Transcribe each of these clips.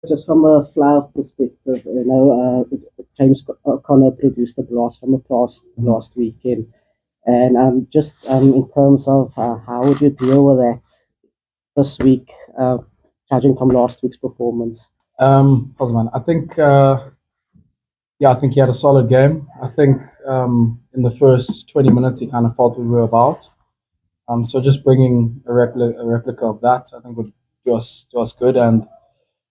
Just from a flower perspective, James O'Connor produced a blast from a last weekend, and just in terms of how would you deal with that this week, judging from last week's performance? Osman, I think I think he had a solid game. I think in the first 20 minutes he kind of felt we were about. So just bringing a replica of that, I think would do us good. And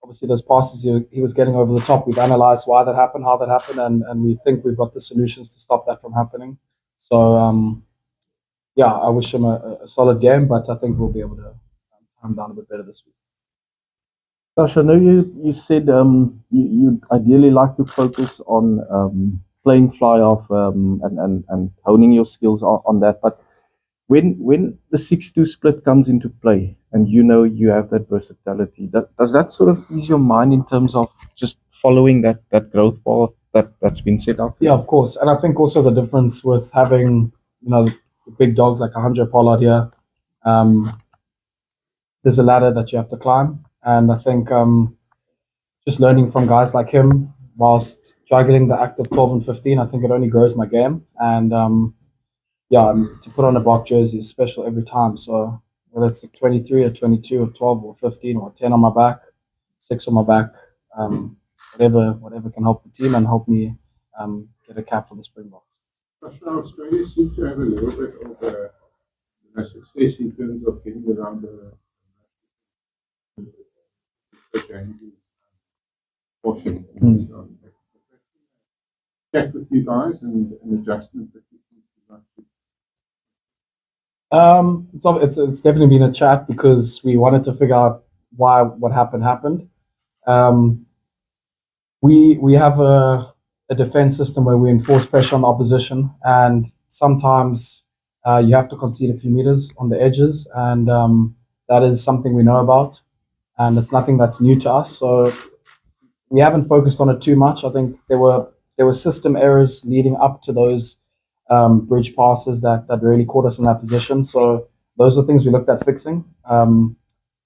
obviously those passes he was getting over the top, we've analysed why that happened, how that happened, and we think we've got the solutions to stop that from happening. So I wish him a solid game, but I think we'll be able to calm down a bit better this week. Sacha, I know you said you'd ideally like to focus on playing fly off and honing your skills on that. But when the 6-2 split comes into play and you have that versatility, does that sort of ease your mind in terms of just following that growth path that's been set up? Yeah, of course. And I think also the difference with having the big dogs like a Handre Pollard here, there's a ladder that you have to climb. And I think just learning from guys like him whilst juggling the act of 12 and 15, I think it only grows my game. And to put on a Bok jersey is special every time. So whether it's a 23 or 22 or 12 or 15 or 10 on my back, 6 on my back, whatever can help the team and help me get a cap for the Springboks. Australia seems to have a little bit of success in terms of getting around the portion. Check with you guys and adjustment that you think it's definitely been a chat because we wanted to figure out why what happened. We have a defense system where we enforce pressure on the opposition, and sometimes you have to concede a few meters on the edges, and that is something we know about, and it's nothing that's new to us. So we haven't focused on it too much. I think there were system errors leading up to those bridge passes that really caught us in that position. So those are things we looked at fixing.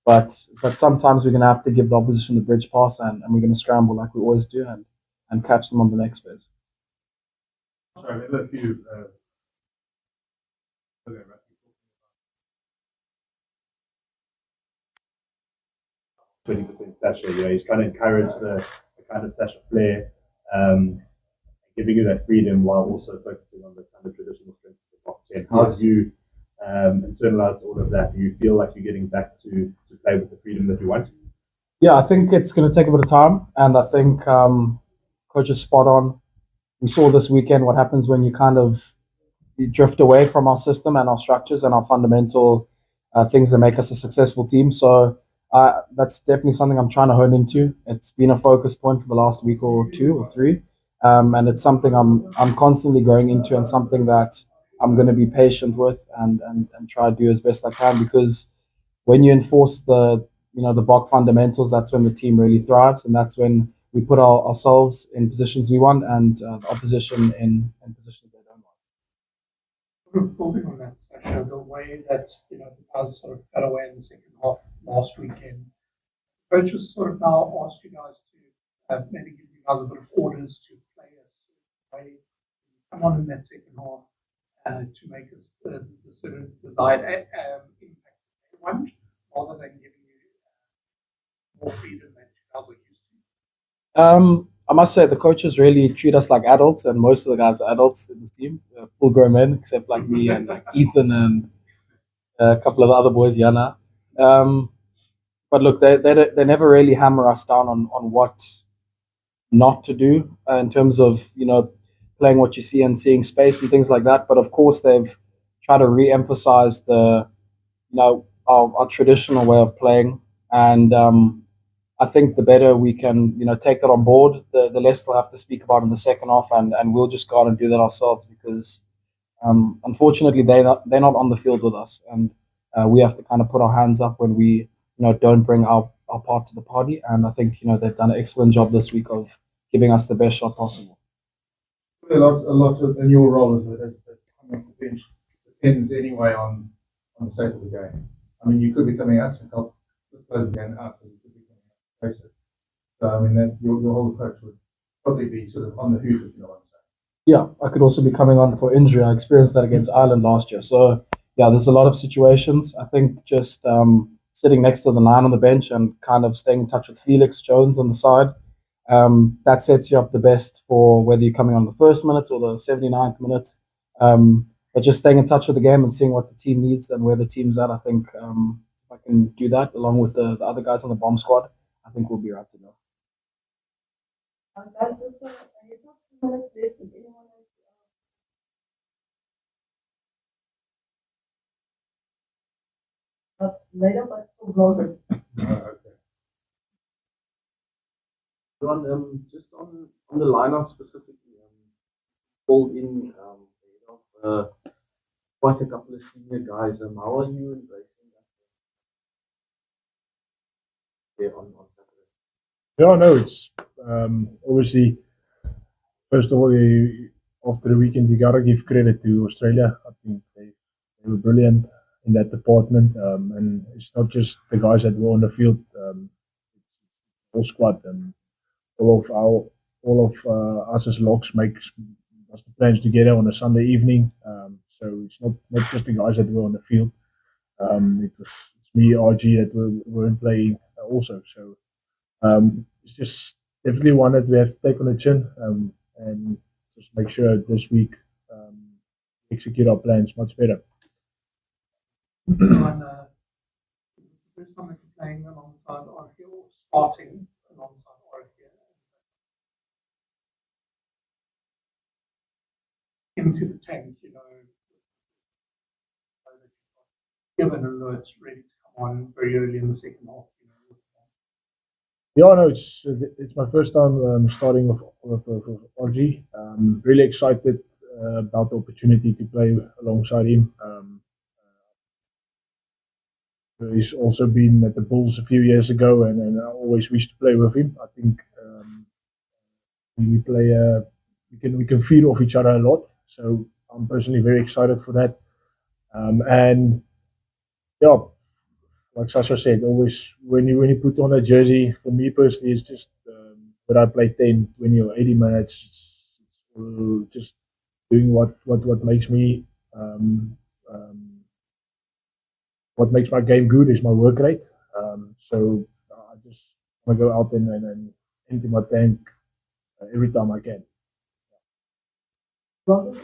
But sometimes we're going to have to give the opposition the bridge pass, and we're going to scramble like we always do and catch them on the next phase. Sorry, I have a few. 20% Sacha, he's trying to encourage the kind of Sacha flair, giving you that freedom while also focusing on the kind of traditional strengths of the top 10. How do you internalize all of that? Do you feel like you're getting back to play with the freedom that you want? Yeah, I think it's going to take a bit of time, and I think coach is spot on. We saw this weekend what happens when you drift away from our system and our structures and our fundamental things that make us a successful team. So that's definitely something I'm trying to hone into. It's been a focus point for the last week or 2 or 3, and it's something I'm constantly growing into, and something that I'm going to be patient with and try to do as best I can, because when you enforce the Bok fundamentals, that's when the team really thrives, and that's when we put ourselves in positions we want and the opposition in positions they don't want. Sort of building on that, Sacha, the way that the guys sort of got away in the second half last weekend, coaches sort of now ask you guys to maybe give you guys a bit of orders to play a way, come on in that second half to make us the sort of desired impact they want, rather than giving you more freedom than you guys are used to. I must say the coaches really treat us like adults, and most of the guys are adults in this team, full grown men, except like me and like Ethan and a couple of the other boys, Yana. But look, they never really hammer us down on what not to do in terms of playing what you see and seeing space and things like that. But of course, they've tried to re-emphasize our traditional way of playing, and I think the better we can take that on board, the less they'll have to speak about in the second half, and we'll just go out and do that ourselves, because unfortunately they're not on the field with us, and we have to kind of put our hands up when we don't bring our part to the party. And I think they've done an excellent job this week of giving us the best shot possible. A lot of in your role as coming off the bench depends anyway on the state of the game. I mean, you could be coming out to help close the game out, but you could be coming out to face it. So, I mean, then your whole approach would probably be sort of on the hoof, if you know what I'm saying. Yeah, I could also be coming on for injury. I experienced that against Ireland last year. So, yeah, there's a lot of situations. I think just sitting next to the 9 on the bench and kind of staying in touch with Felix Jones on the side, that sets you up the best for whether you're coming on the first minute or the 79th minute. But just staying in touch with the game and seeing what the team needs and where the team's at, I think if I can do that along with the other guys on the bomb squad, I think we'll be right to go. Guys, just you have 2 minutes left. If anyone else, later, but still longer. Okay. Ron, just on the lineup specifically, called in quite a couple of senior guys. How are you embracing that on Saturday? Yeah, no, it's obviously, first of all, after the weekend, you gotta give credit to Australia. I think they were brilliant in that department, and it's not just the guys that were on the field, whole squad, and all of us as locks makes us the plans together on a Sunday evening. So it's not just the guys that were on the field. It's me, RG that weren't playing also. So it's just definitely one that we have to take on the chin, and just make sure this week execute our plans much better. This is the first time that you're playing alongside RG or starting alongside RG. Into the tank, you know that you've got given alerts ready to come on very early in the second half. Yeah, no, it's my first time starting with RG. Really excited about the opportunity to play alongside him. He's also been at the Bulls a few years ago, and I always wished to play with him. I think we play. We can feed off each other a lot. So I'm personally very excited for that. And yeah, like Sacha said, always when you put on a jersey, for me personally, it's just whether I play 10, 20 or 80 minutes, it's just doing what makes me what makes my game good is my work rate. So I just want to go out and empty my tank every time I can. Robert?